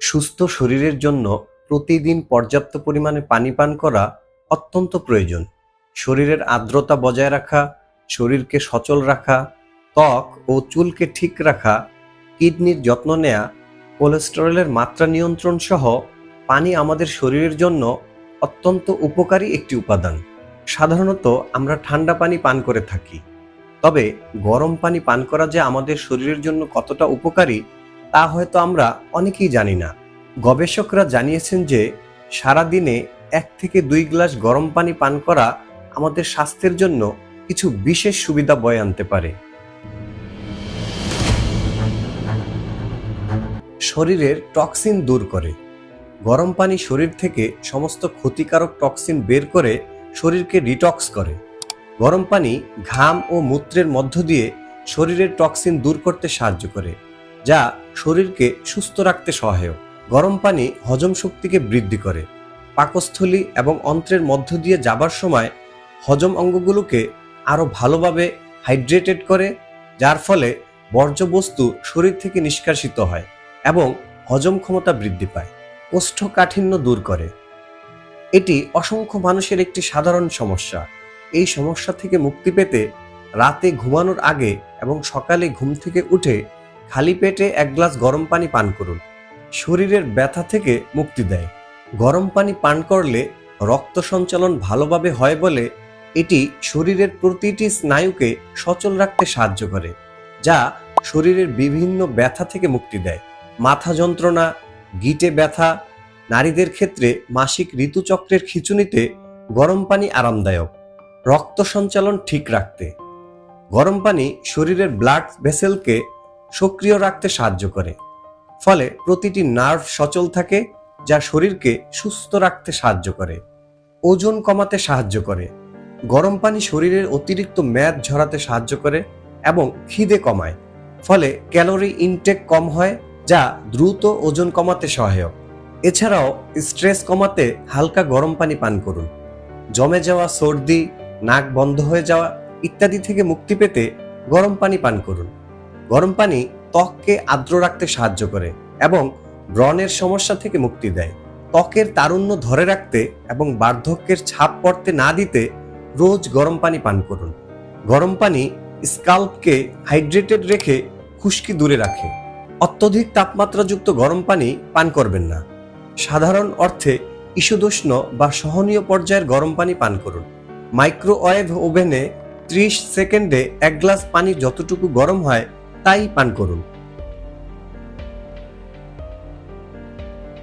সুস্থ শরীরের জন্য প্রতিদিন পর্যাপ্ত পরিমাণে পানি পান করা অত্যন্ত প্রয়োজন। শরীরের আর্দ্রতা বজায় রাখা, শরীরকে সচল রাখা, ত্বক ও চুলকে ঠিক রাখা, কিডনির যত্ন নেওয়া, কোলেস্টেরলের মাত্রা নিয়ন্ত্রণ সহ পানি আমাদের শরীরের জন্য অত্যন্ত উপকারী একটি উপাদান। সাধারণত আমরা ঠান্ডা পানি পান করে থাকি, তবে গরম পানি পান করা যে আমাদের শরীরের জন্য কতটা উপকারী তা হয়তো আমরা অনেকেই জানি না। গবেষকরা জানিয়েছেন যে সারাদিনে 1 থেকে 2 গ্লাস গরম পানি পান করা আমাদের স্বাস্থ্যের জন্য কিছু বিশেষ সুবিধা বয়ে আনতে পারে। শরীরের টক্সিন দূর করে। গরম পানি শরীর থেকে সমস্ত ক্ষতিকারক টক্সিন বের করে শরীরকে ডিটক্স করে। গরম পানি ঘাম ও মূত্রের মধ্য দিয়ে শরীরের টক্সিন দূর করতে সাহায্য করে, যা শরীরকে সুস্থ রাখতে সহায়ক। গরম পানি হজম শক্তিকে বৃদ্ধি করে। পাকস্থলী এবং অন্ত্রের মধ্য দিয়ে যাবার সময় হজম অঙ্গগুলোকে আরও ভালোভাবে হাইড্রেটেড করে, যার ফলে বর্জ্যবস্তু শরীর থেকে নিষ্কাশিত হয় এবং হজম ক্ষমতা বৃদ্ধি পায়। কোষ্ঠকাঠিন্য দূর করে। এটি অসংখ্য মানুষের একটি সাধারণ সমস্যা। এই সমস্যা থেকে মুক্তি পেতে রাতে ঘুমানোর আগে এবং সকালে ঘুম থেকে উঠে খালি পেটে 1 গ্লাস গরম পানি পান করুন। শরীরের ব্যথা থেকে মুক্তি দেয়। গরম পানি পান করলে রক্ত সঞ্চালন ভালোভাবে হয় বলে এটি শরীরের প্রতিটি স্নায়ুকে সচল রাখতে সাহায্য করে, যা শরীরের বিভিন্ন ব্যথা থেকে মুক্তি দেয়। মাথা যন্ত্রণা, গিঁটে ব্যথা, নারীদের ক্ষেত্রে মাসিক ঋতুচক্রের খিঁচুনিতে গরম পানি আরামদায়ক। রক্ত সঞ্চালন ঠিক রাখতে গরম পানি শরীরের ব্লাড ভেসেলকে সক্রিয় রাখতে সাহায্য করে, ফলে প্রতিটি নার্ভ সচল থাকে, যা শরীরকে সুস্থ রাখতে সাহায্য করে। ওজন কমাতে সাহায্য করে। গরম পানি শরীরের অতিরিক্ত মেদ ঝরাতে সাহায্য করে এবং খিদে কমায়, ফলে ক্যালোরি ইনটেক কম হয়, যা দ্রুত ওজন কমাতে সহায়ক। এছাড়াও স্ট্রেস কমাতে হালকা গরম পানি পান করুন। জমে যাওয়া সর্দি, নাক বন্ধ হয়ে যাওয়া ইত্যাদি থেকে মুক্তি পেতে গরম পানি পান করুন। গরম পানি ত্বককে আর্দ্র রাখতে সাহায্য করে এবং ব্রণের সমস্যা থেকে মুক্তি দেয়। ত্বকের তারুণ্য ধরে রাখতে এবং বার্ধক্যের ছাপ পড়তে না দিতে রোজ গরম পানি পান করুন। গরম পানি স্কাল্পকে হাইড্রেটেড রেখে খুশকি দূরে রাখে। অত্যধিক তাপমাত্রাযুক্ত গরম পানি পান করবেন না। সাধারণ অর্থে ঈষদুষ্ণ বা সহনীয় পর্যায়ের গরম পানি পান করুন। মাইক্রোওয়েভ ওভেনে 30 সেকেন্ডে 1 গ্লাস পানি যতটুকু গরম হয় তাই পান করুন।